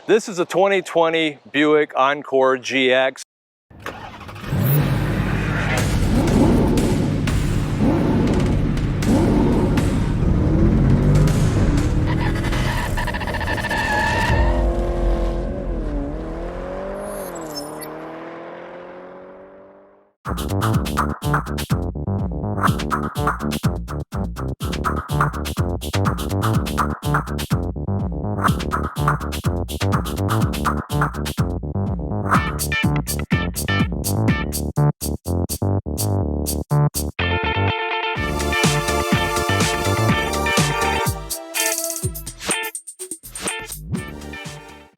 This is a 2020 Buick Encore GX.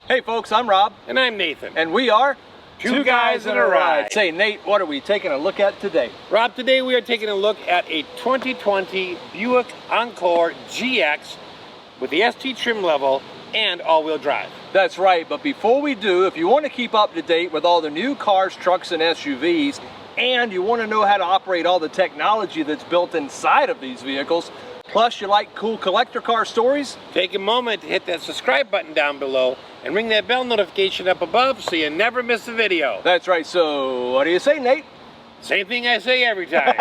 Hey folks, I'm Rob. And I'm Nathan. And we are Two Guys in a Ride. Say, Nate, what are we taking a look at today? Rob, today we are taking a look at a 2020 Buick Encore GX with the ST trim level and all-wheel drive. That's right, but before we do, if you want to keep up to date with all the new cars, trucks, and SUVs, and you want to know how to operate all the technology that's built inside of these vehicles, plus you like cool collector car stories, take a moment to hit that subscribe button down below and ring that bell notification up above so you never miss a video. That's right, so what do you say, Nate? Same thing I say every time.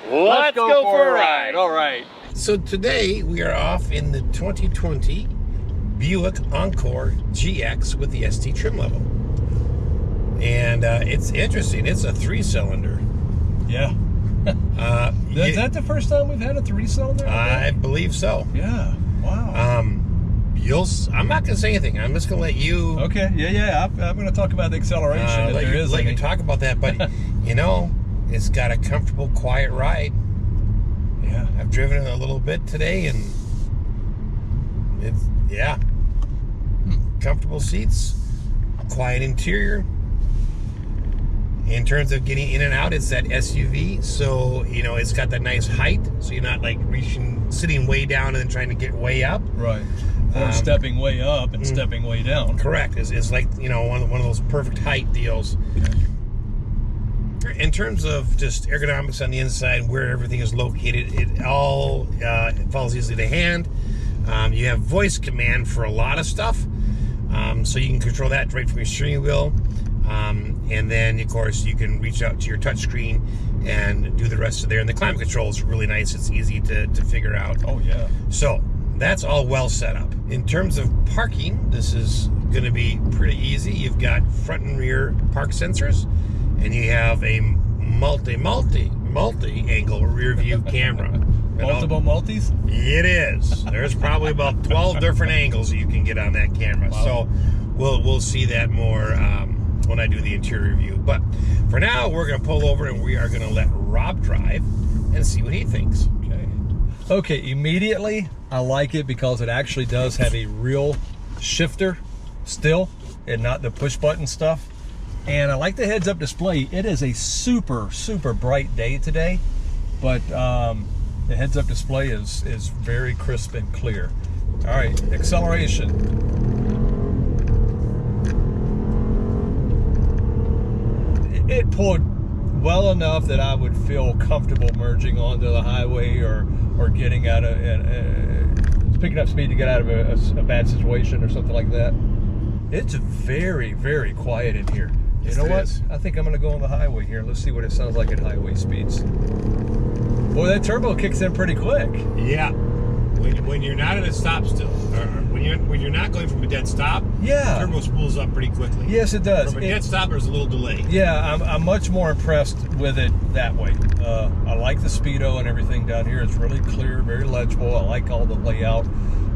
Let's go for a ride. All right. So today we are off in the 2020 Buick Encore GX with the ST trim level. And it's interesting, it's a 3-cylinder. Yeah. Is that the first time we've had a 3-cylinder? I believe so. Yeah. Wow. I'm not going to say anything. I'm just going to let you. Okay. Yeah. I'm going to talk about the acceleration. Let you talk about that, but you know, it's got a comfortable, quiet ride. Yeah. I've driven it a little bit today, and it's comfortable seats, quiet interior. In terms of getting in and out, it's that SUV, so you know it's got that nice height, so you're not like sitting way down and then trying to get way up. Right. Or stepping way up and stepping way down. Correct. It's like, you know, one of those perfect height deals. In terms of just ergonomics on the inside, where everything is located, it all it falls easily to hand. You have voice command for a lot of stuff, so you can control that right from your steering wheel. And then, of course, you can reach out to your touchscreen and do the rest of there. And the climate control is really nice. It's easy to figure out. Oh, yeah. So that's all well set up. In terms of parking, this is going to be pretty easy. You've got front and rear park sensors, and you have a multi-angle rear view camera. Multiple multis? It is. There's probably about 12 different angles you can get on that camera. Wow. So we'll see that more when I do the interior review. But for now, we're going to pull over and we are going to let Rob drive and see what he thinks. Okay, immediately I like it because it actually does have a real shifter still and not the push button stuff. And I like the heads-up display. It is a super bright day today, but the heads-up display is very crisp and clear. All right, acceleration. It pulled well enough that I would feel comfortable merging onto the highway or getting out of picking up speed to get out of a bad situation or something like that. It's very quiet in here. You know what? I think I'm going to go on the highway here. Let's see what it sounds like at highway speeds. Boy, that turbo kicks in pretty quick. Yeah. When you're not at a stop still, or when you're not going from a dead stop, yeah, the turbo spools up pretty quickly. Yes, it does. From a dead stop, there's a little delay. Yeah, I'm much more impressed with it that way. I like the speedo and everything down here. It's really clear, very legible. I like all the layout.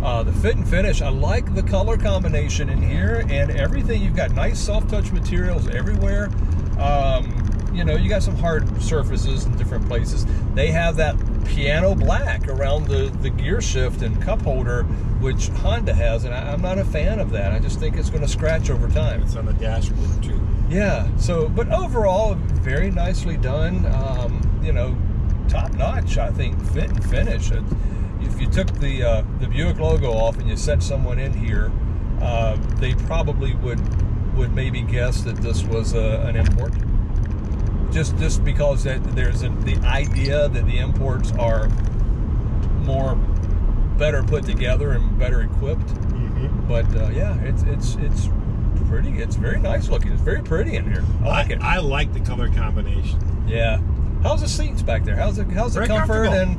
The fit and finish, I like the color combination in here and everything. You've got nice soft touch materials everywhere. You know, you got some hard surfaces in different places. They have that piano black around the gear shift and cup holder, which Honda has, and I'm not a fan of that. I just think it's going to scratch over time. It's on the dashboard too. Yeah, so, but overall, very nicely done. You know, top notch, I think, fit and finish. If you took the Buick logo off and you set someone in here, they probably would maybe guess that this was an import. Just because there's the idea that the imports are better put together and better equipped. But yeah, it's pretty. It's very nice looking. It's very pretty in here. I like it. I like the color combination. Yeah. How's the seats back there? How's the comfort? And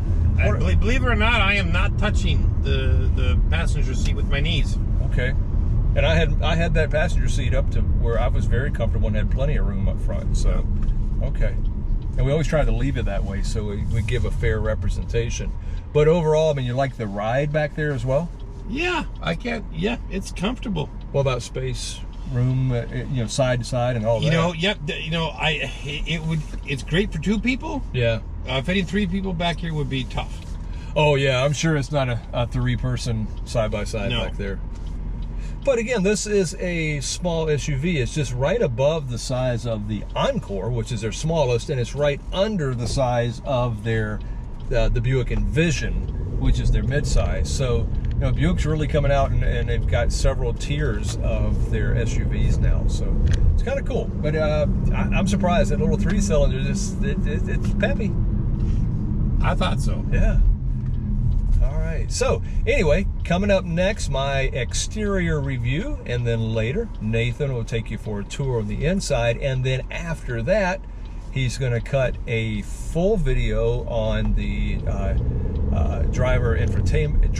believe it or not, I am not touching the passenger seat with my knees. Okay. And I had that passenger seat up to where I was very comfortable and had plenty of room up front. So, okay. And we always try to leave it that way so we give a fair representation. But overall, I mean, you like the ride back there as well? Yeah, yeah, it's comfortable. What about space, room, you know, side to side and all that? You know, yep, you know, it's great for 2 people. Yeah. Fitting 3 people back here would be tough. Oh yeah, I'm sure it's not a 3-person side-by-side back there. But again, this is a small SUV. It's just right above the size of the Encore, which is their smallest, and it's right under the size of their the Buick Envision, which is their midsize. So, you know, Buick's really coming out, and they've got several tiers of their SUVs now. So it's kind of cool. But I'm surprised that little 3-cylinder it's peppy. I thought so. Yeah. All right. So anyway, coming up next, my exterior review, and then later Nathan will take you for a tour on the inside, and then after that, he's going to cut a full video on the driver instrument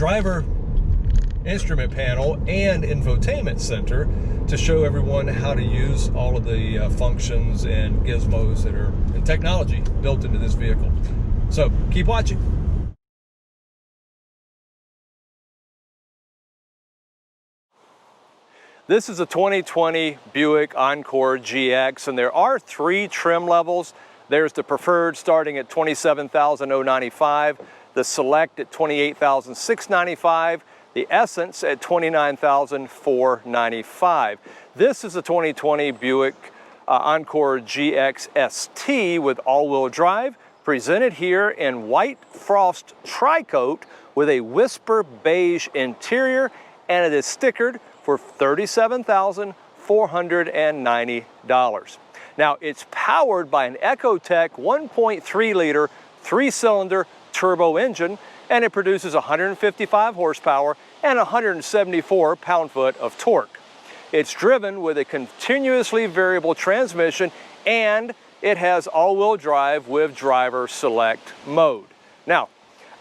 panel and infotainment center to show everyone how to use all of the functions and gizmos that are and technology built into this vehicle. So keep watching. This is a 2020 Buick Encore GX, and there are 3 trim levels. There's the Preferred starting at $27,095, the Select at $28,695, the Essence at $29,495. This is a 2020 Buick Encore GX ST with all-wheel drive, presented here in White Frost Tricoat with a Whisper Beige interior, and it is stickered for $37,490. Now, it's powered by an ECOTEC 1.3-liter 3-cylinder turbo engine, and it produces 155 horsepower and 174 pound-foot of torque. It's driven with a continuously variable transmission, and it has all-wheel drive with driver select mode. Now,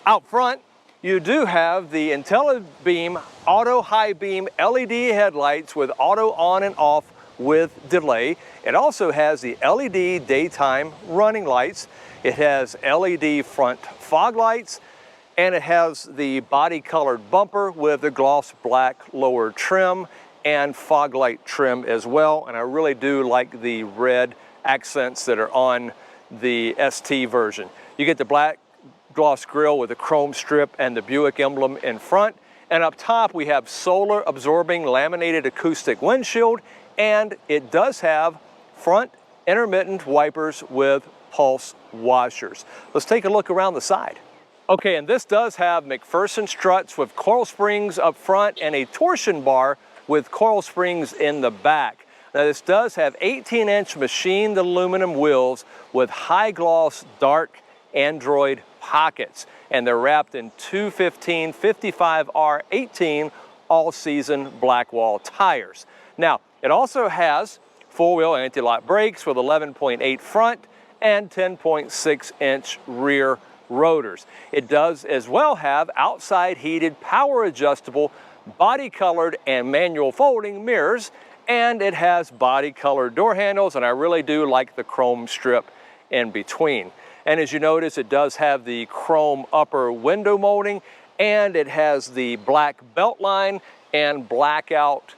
out front, you do have the IntelliBeam auto high beam LED headlights with auto on and off with delay. It also has the LED daytime running lights. It has LED front fog lights, and it has the body colored bumper with the gloss black lower trim and fog light trim as well. And I really do like the red accents that are on the ST version. You get the black gloss grille with a chrome strip and the Buick emblem in front. And up top we have solar absorbing laminated acoustic windshield, and it does have front intermittent wipers with pulse washers. Let's take a look around the side. Okay, and this does have McPherson struts with coil springs up front and a torsion bar with coil springs in the back. Now this does have 18-inch machined aluminum wheels with high gloss dark Android pockets, and they're wrapped in 215 55R18 all-season Blackwall tires. Now, it also has four-wheel anti-lock brakes with 11.8 front and 10.6-inch rear rotors. It does as well have outside heated, power-adjustable, body-colored and manual folding mirrors, and it has body-colored door handles, and I really do like the chrome strip in between. And as you notice, it does have the chrome upper window molding, and it has the black belt line and blackout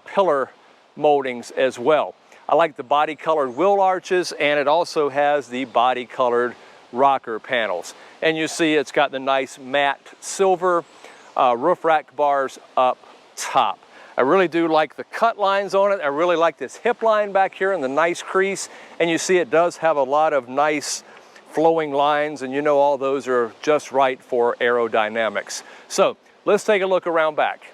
pillar moldings as well. I like the body colored wheel arches, and it also has the body colored rocker panels. And you see it's got the nice matte silver roof rack bars up top. I really do like the cut lines on it. I really like this hip line back here and the nice crease. And you see it does have a lot of nice flowing lines, and you know all those are just right for aerodynamics. So let's take a look around back.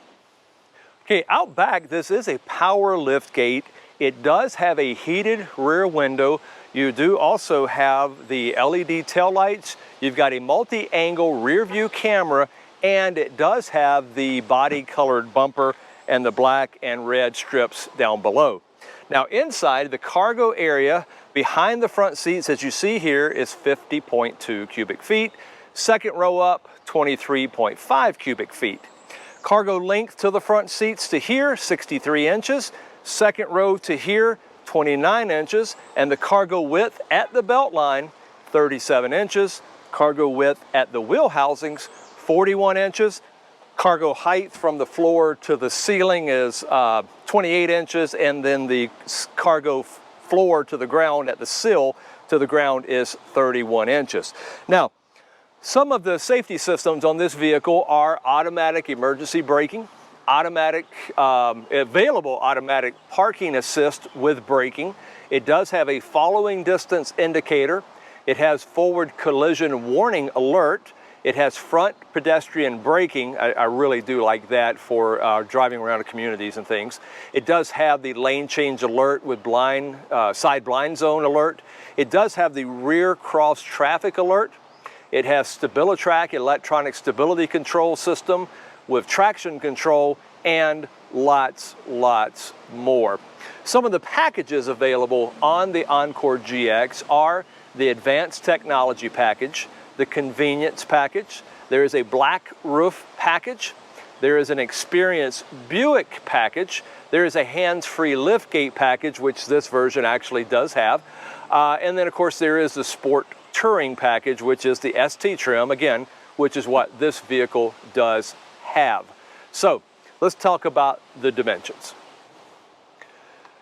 Okay, out back, this is a power lift gate. It does have a heated rear window. You do also have the LED tail lights. You've got a multi-angle rear view camera, and it does have the body colored bumper and the black and red strips down below. Now inside, the cargo area behind the front seats, as you see here, is 50.2 cubic feet. Second row up, 23.5 cubic feet. Cargo length to the front seats to here, 63 inches. Second row to here, 29 inches. And the cargo width at the belt line, 37 inches. Cargo width at the wheel housings, 41 inches. Cargo height from the floor to the ceiling is 28 inches, and then the cargo floor to the ground at the sill to the ground is 31 inches. Now, some of the safety systems on this vehicle are automatic emergency braking, available automatic parking assist with braking. It does have a following distance indicator. It has forward collision warning alert. It has front pedestrian braking. I really do like that for driving around communities and things. It does have the lane change alert with side blind zone alert. It does have the rear cross traffic alert. It has StabiliTrak electronic stability control system with traction control and lots more. Some of the packages available on the Encore GX are the Advanced Technology package, the Convenience package, there is a Black Roof package, there is an Experience Buick package, there is a hands-free liftgate package, which this version actually does have, and then of course there is the Sport Touring package, which is the ST trim, again, which is what this vehicle does have. So let's talk about the dimensions.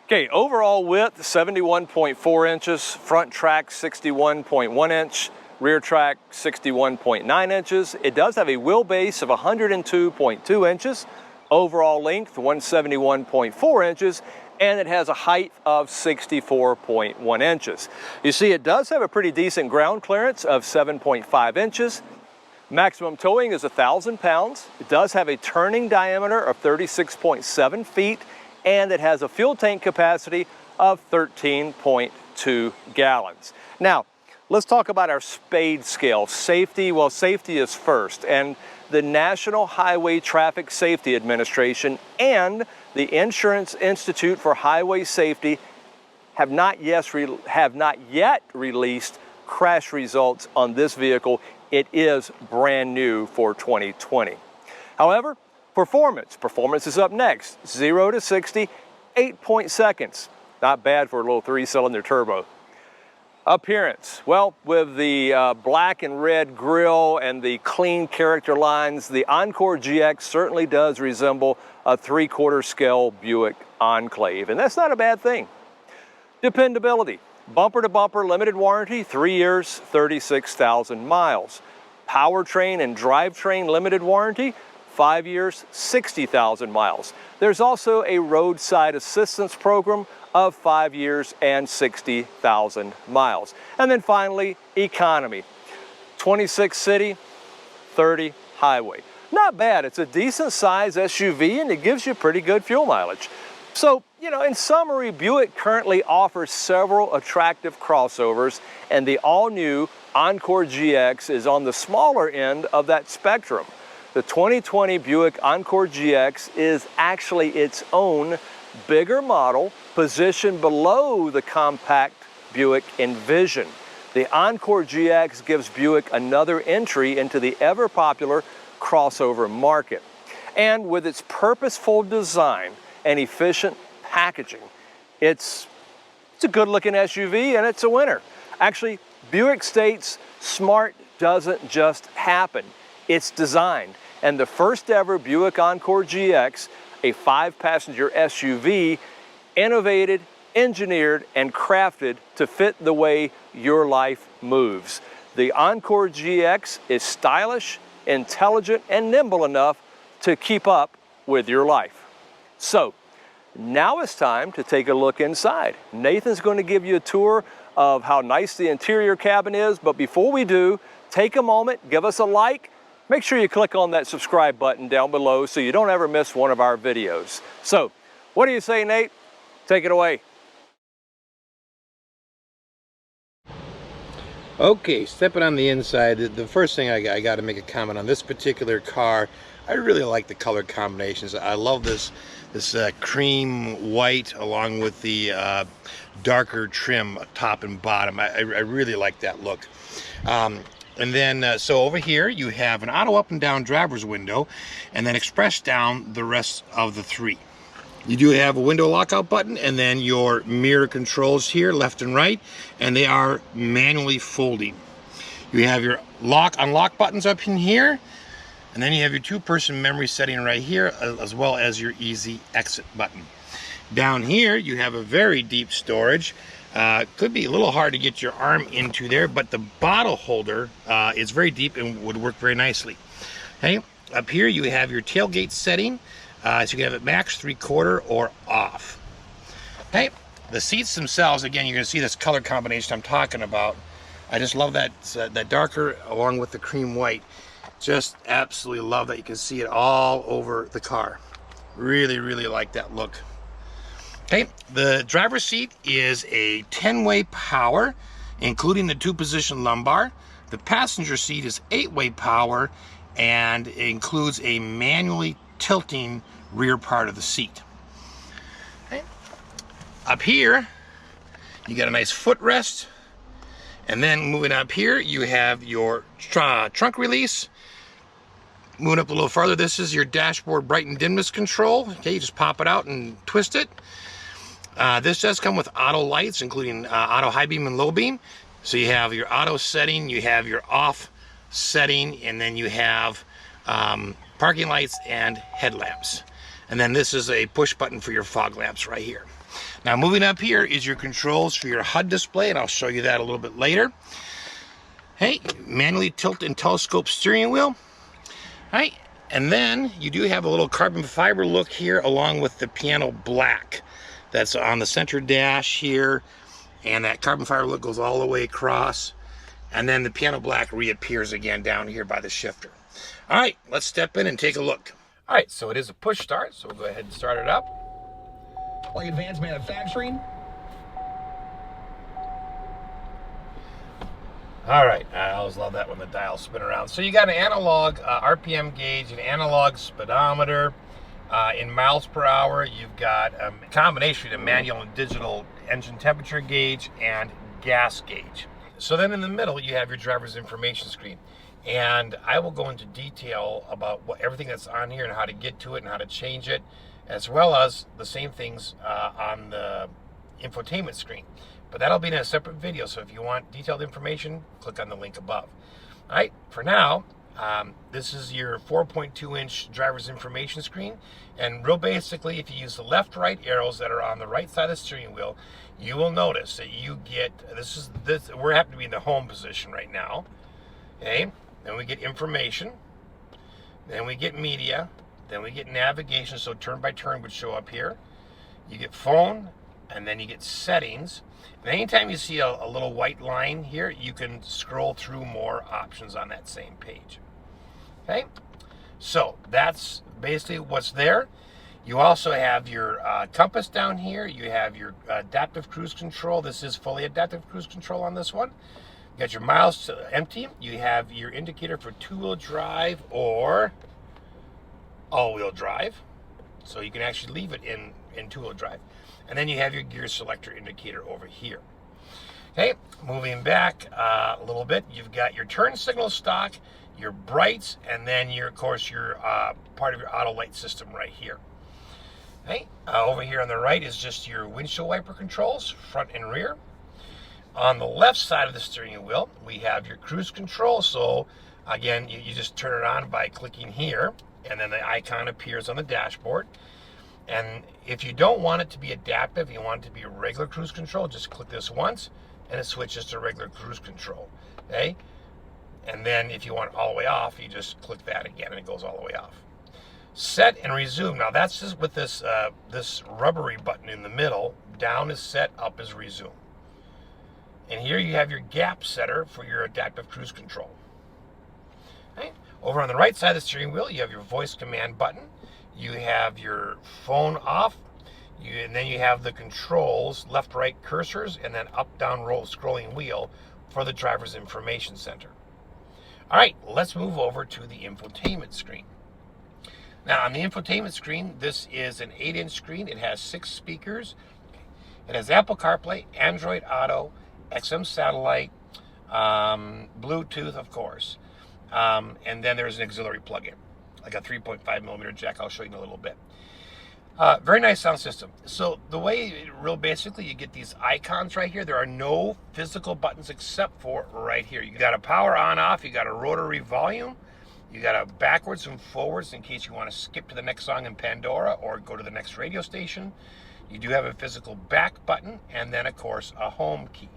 Okay, overall width 71.4 inches, front track 61.1 inch, rear track 61.9 inches. It does have a wheelbase of 102.2 inches, overall length 171.4 inches, and it has a height of 64.1 inches. You see, it does have a pretty decent ground clearance of 7.5 inches. Maximum towing is 1,000 pounds. It does have a turning diameter of 36.7 feet, and it has a fuel tank capacity of 13.2 gallons. Now, let's talk about our spade scale. Safety, well, safety is first, and the National Highway Traffic Safety Administration and the Insurance Institute for Highway Safety have not yet released crash results on this vehicle. It is brand new for 2020. However, performance is up next. 0 to 60, 8 seconds. Not bad for a little 3-cylinder turbo. Appearance, well, with the black and red grille and the clean character lines, the Encore GX certainly does resemble a 3/4 scale Buick Enclave, and that's not a bad thing. Dependability, bumper to bumper limited warranty, 3 years, 36,000 miles. Powertrain and drivetrain limited warranty, 5 years, 60,000 miles. There's also a roadside assistance program of 5 years and 60,000 miles. And then finally, economy. 26 city, 30 highway. Not bad, it's a decent size SUV and it gives you pretty good fuel mileage. So, you know, in summary, Buick currently offers several attractive crossovers, and the all-new Encore GX is on the smaller end of that spectrum. The 2020 Buick Encore GX is actually its own bigger model positioned below the compact Buick Envision. The Encore GX gives Buick another entry into the ever-popular crossover market. And with its purposeful design and efficient packaging, it's a good-looking SUV and it's a winner. Actually, Buick states smart doesn't just happen, it's designed. And the first ever Buick Encore GX, a 5-passenger SUV, innovated, engineered, and crafted to fit the way your life moves. The Encore GX is stylish, intelligent, and nimble enough to keep up with your life. So, now it's time to take a look inside. Nathan's going to give you a tour of how nice the interior cabin is, but before we do, take a moment, give us a like, make sure you click on that subscribe button down below so you don't ever miss one of our videos. So, what do you say, Nate? Take it away. Okay, stepping on the inside, the first thing I got to make a comment on this particular car. I really like the color combinations. I love this cream white along with the darker trim top and bottom. I really like that look. And then so over here you have an auto up and down driver's window, and then express down the rest of the three. You do have a window lockout button, and then your mirror controls here, left and right, and they are manually folding. You have your unlock buttons up in here, and then you have your two-person memory setting right here, as well as your easy exit button. Down here, you have a very deep storage. Could be a little hard to get your arm into there, but the bottle holder is very deep and would work very nicely. Okay, up here you have your tailgate setting. So you can have it max, 3/4, or off. Okay, the seats themselves, again, you're going to see this color combination I'm talking about. I just love that darker along with the cream white. Just absolutely love that. You can see it all over the car. Really, really like that look. Okay, the driver's seat is a 10-way power, including the 2-position lumbar. The passenger seat is 8-way power, and it includes a manually tilting rear part of the seat. Okay. Up here you got a nice footrest, and then moving up here you have your trunk release. Moving up a little farther, this is your dashboard bright and dimness control. Okay, you just pop it out and twist it. This does come with auto lights, including auto high beam and low beam. So you have your auto setting, you have your off setting, and then you have parking lights and headlamps. And then this is a push button for your fog lamps right here. Now moving up here is your controls for your HUD display, and I'll show you that a little bit later. Hey, manually tilt and telescope steering wheel. All right, and then you do have a little carbon fiber look here along with the piano black that's on the center dash here, and that carbon fiber look goes all the way across, and then the piano black reappears again down here by the shifter. All right, let's step in and take a look. All right, so it is a push start, so we'll go ahead and start it up. Like advanced manufacturing. All right, I always love that when the dials spin around. So you got an analog RPM gauge, an analog speedometer. In miles per hour, you've got a combination of manual and digital engine temperature gauge and gas gauge. So then in the middle, you have your driver's information screen. And I will go into detail about everything that's on here and how to get to it and how to change it, as well as the same things on the infotainment screen. But that'll be in a separate video, so if you want detailed information, click on the link above. All right, for now, this is your 4.2-inch driver's information screen. And real basically, if you use the left-right arrows that are on the right side of the steering wheel, you will notice that you get, we happen to be in the home position right now. Okay, then we get information, then we get media, then we get navigation, so turn by turn would show up here. You get phone, and then you get settings. And anytime you see a little white line here, you can scroll through more options on that same page. Okay, so that's basically what's there. You also have your compass down here. You have your adaptive cruise control. This is fully adaptive cruise control on this one. You got your miles to empty. You have your indicator for 2-wheel drive or all-wheel drive. So you can actually leave it in 2-wheel drive. And then you have your gear selector indicator over here. Okay, moving back a little bit, you've got your turn signal stock, your brights, and then of course your part of your auto light system right here. Okay, over here on the right is just your windshield wiper controls, front and rear. On the left side of the steering wheel, we have your cruise control. So again, you just turn it on by clicking here, and then the icon appears on the dashboard. And if you don't want it to be adaptive, you want it to be regular cruise control, just click this once and it switches to regular cruise control. Okay, and then if you want it all the way off, you just click that again and it goes all the way off. Set and resume. Now that's just with this this rubbery button in the middle. Down is set, up is resume. And here you have your gap setter for your adaptive cruise control. Okay. Over on the right side of the steering wheel, you have your voice command button. You have your phone off. And then you have the controls, left, right cursors, and then up, down, roll, scrolling wheel for the driver's information center. All right, let's move over to the infotainment screen. Now, on the infotainment screen, this is an 8-inch screen. It has 6 speakers. It has Apple CarPlay, Android Auto, XM satellite, Bluetooth, of course. And then there's an auxiliary plug-in, like a 3.5 millimeter jack. I'll show you in a little bit. Very nice sound system. So the way, real basically, you get these icons right here. There are no physical buttons except for right here. You got a power on off. You got a rotary volume. You got a backwards and forwards in case you want to skip to the next song in Pandora or go to the next radio station. You do have a physical back button, and then of course a home key.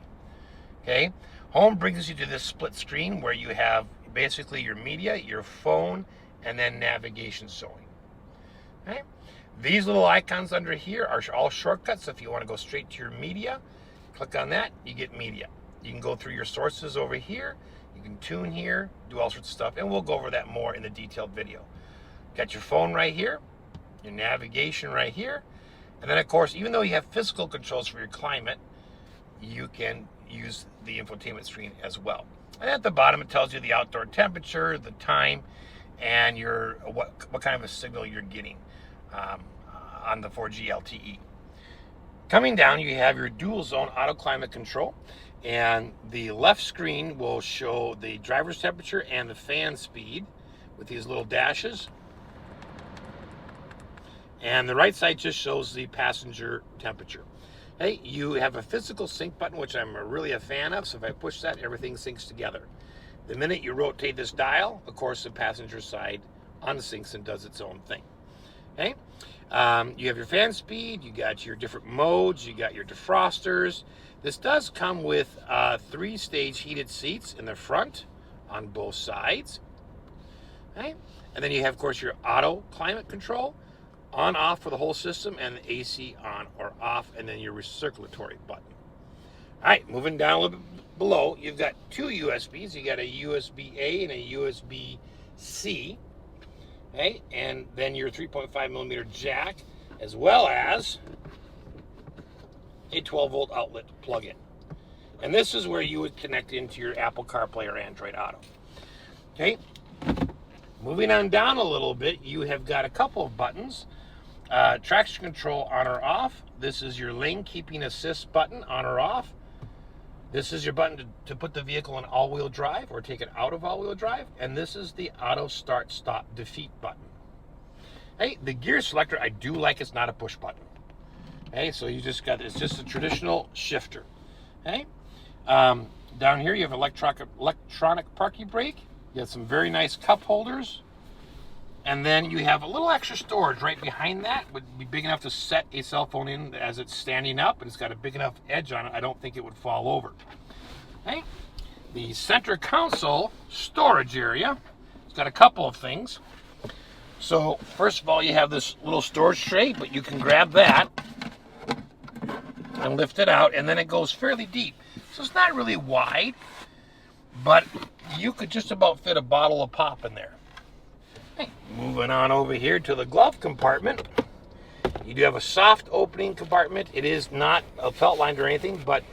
Okay, home brings you to this split screen where you have basically your media, your phone, and then navigation showing. Okay. These little icons under here are all shortcuts. If you want to go straight to your media, click on that, you get media. You can go through your sources over here. You can tune here, do all sorts of stuff, and we'll go over that more in the detailed video. Got your phone right here, your navigation right here, and then of course, even though you have physical controls for your climate, you can use the infotainment screen as well. And at the bottom, it tells you the outdoor temperature, the time, and your what kind of a signal you're getting on the 4G LTE. Coming down, you have your dual zone auto climate control, and the left screen will show the driver's temperature and the fan speed with these little dashes. And the right side just shows the passenger temperature. Hey, you have a physical sync button, which I'm really a fan of. So if I push that, everything syncs together. The minute you rotate this dial, of course, the passenger side unsyncs and does its own thing. Okay, you have your fan speed, you got your different modes, you got your defrosters. This does come with 3-stage heated seats in the front on both sides. Okay, and then you have, of course, your auto climate control, on off for the whole system, and the AC on or off, and then your recirculatory button. All right, moving down a little bit below, you've got 2 USBs. You got a USB-A and a USB-C. Okay, and then your 3.5 millimeter jack, as well as a 12-volt outlet plug-in. And this is where you would connect into your Apple CarPlay or Android Auto. Okay, moving on down a little bit, you have got a couple of buttons. Traction control on or off. This is your lane keeping assist button on or off. This is your button to put the vehicle in all-wheel drive or take it out of all-wheel drive. And this is the auto start stop defeat button. Hey, the gear selector, I do like it's not a push button. Okay, so you just got, it's just a traditional shifter. Okay, down here you have electronic parking brake. You have some very nice cup holders. And then you have a little extra storage right behind that. Would be big enough to set a cell phone in as it's standing up, and it's got a big enough edge on it. I don't think it would fall over. Okay. The center console storage area, it's got a couple of things. So first of all, you have this little storage tray, but you can grab that and lift it out, and then it goes fairly deep. So it's not really wide, but you could just about fit a bottle of pop in there. Moving on over here to the glove compartment. You do have a soft opening compartment. It is not a felt lined or anything, but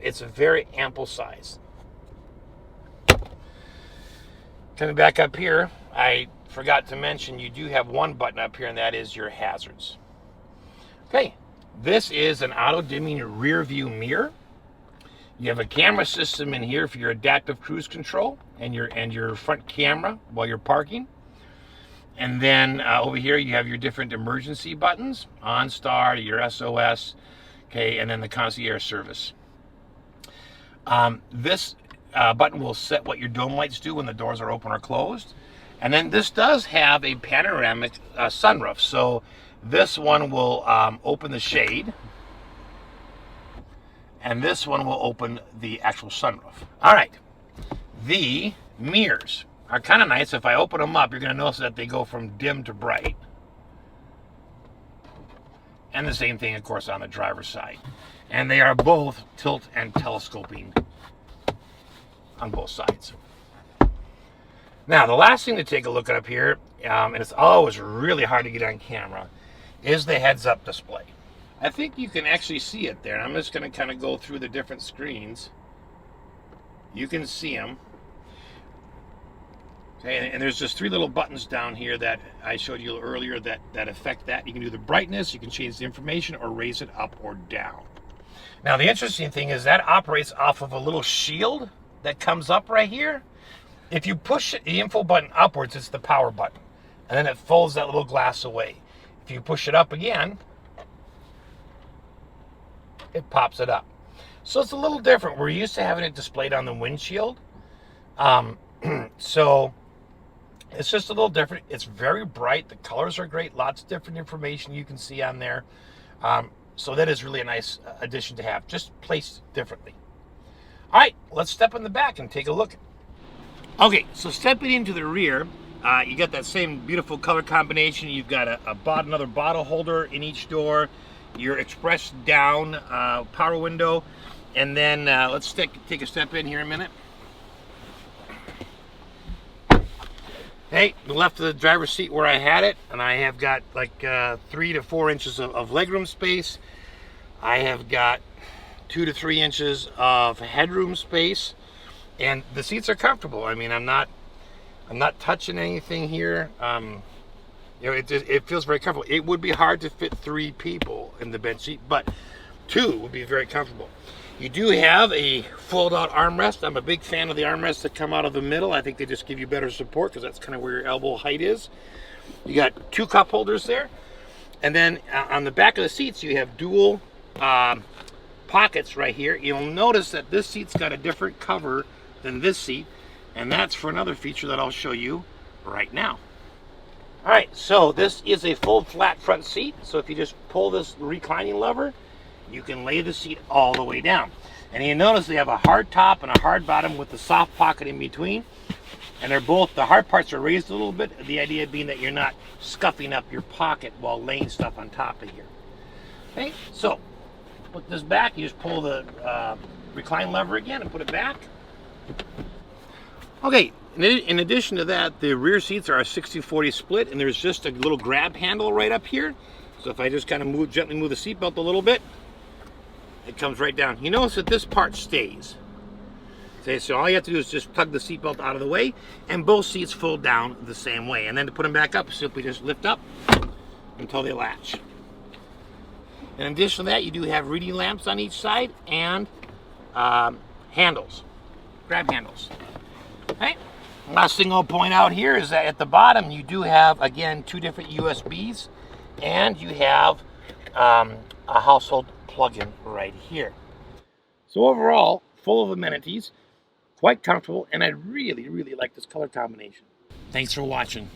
it's a very ample size. Coming back up here, I forgot to mention you do have one button up here, and that is your hazards. Okay, this is an auto dimming rear view mirror. You have a camera system in here for your adaptive cruise control and your front camera while you're parking. And then over here you have your different emergency buttons, OnStar, your SOS, okay, and then the concierge service. This button will set what your dome lights do when the doors are open or closed. And then this does have a panoramic sunroof. So this one will open the shade, and this one will open the actual sunroof. All right, the mirrors are kind of nice. If I open them up, you're going to notice that they go from dim to bright. And the same thing, of course, on the driver's side. And they are both tilt and telescoping on both sides. Now, the last thing to take a look at up here, and it's always really hard to get on camera, is the heads-up display. I think you can actually see it there. And I'm just going to kind of go through the different screens. you can see them. Okay, and there's just 3 little buttons down here that I showed you earlier that affect that. You can do the brightness, you can change the information, or raise it up or down. Now the interesting thing is that operates off of a little shield that comes up right here. If you push the info button upwards, it's the power button, and then it folds that little glass away. If you push it up again, it pops it up. So it's a little different. We're used to having it displayed on the windshield. So it's just a little different. It's very bright. The colors are great. Lots of different information you can see on there. So that is really a nice addition to have, just placed differently. All right, let's step in the back and take a look. Okay, so stepping into the rear, you got that same beautiful color combination. You've got another bottle holder in each door, your express down power window, and then let's take a step in here a minute. Hey, the left of the driver's seat where I had it, and I have got like 3 to 4 inches of legroom space. I have got 2 to 3 inches of headroom space, and the seats are comfortable. I mean, I'm not touching anything here. You know, it feels very comfortable. It would be hard to fit 3 people in the bench seat, but 2 would be very comfortable. You do have a fold-out armrest. I'm a big fan of the armrests that come out of the middle. I think they just give you better support because that's kind of where your elbow height is. You got 2 cup holders there, and then on the back of the seats you have dual pockets right here. You'll notice that this seat's got a different cover than this seat, and that's for another feature that I'll show you right now. All right, so this is a full flat front seat. So if you just pull this reclining lever, you can lay the seat all the way down. And you notice they have a hard top and a hard bottom with the soft pocket in between. And they're both, the hard parts are raised a little bit, the idea being that you're not scuffing up your pocket while laying stuff on top of here. Okay, so put this back, you just pull the recline lever again and put it back. Okay, in addition to that, the rear seats are a 60-40 split, and there's just a little grab handle right up here. So if I just kind of gently move the seatbelt a little bit, it comes right down. You notice that this part stays. Okay, so all you have to do is just tug the seatbelt out of the way, and both seats fold down the same way. And then to put them back up, simply just lift up until they latch. In addition to that, you do have reading lamps on each side and handles, grab handles. Okay. Last thing I'll point out here is that at the bottom you do have, again, 2 different USBs, and you have a household plug-in right here. So overall, full of amenities, quite comfortable, and I really, really like this color combination. Thanks for watching.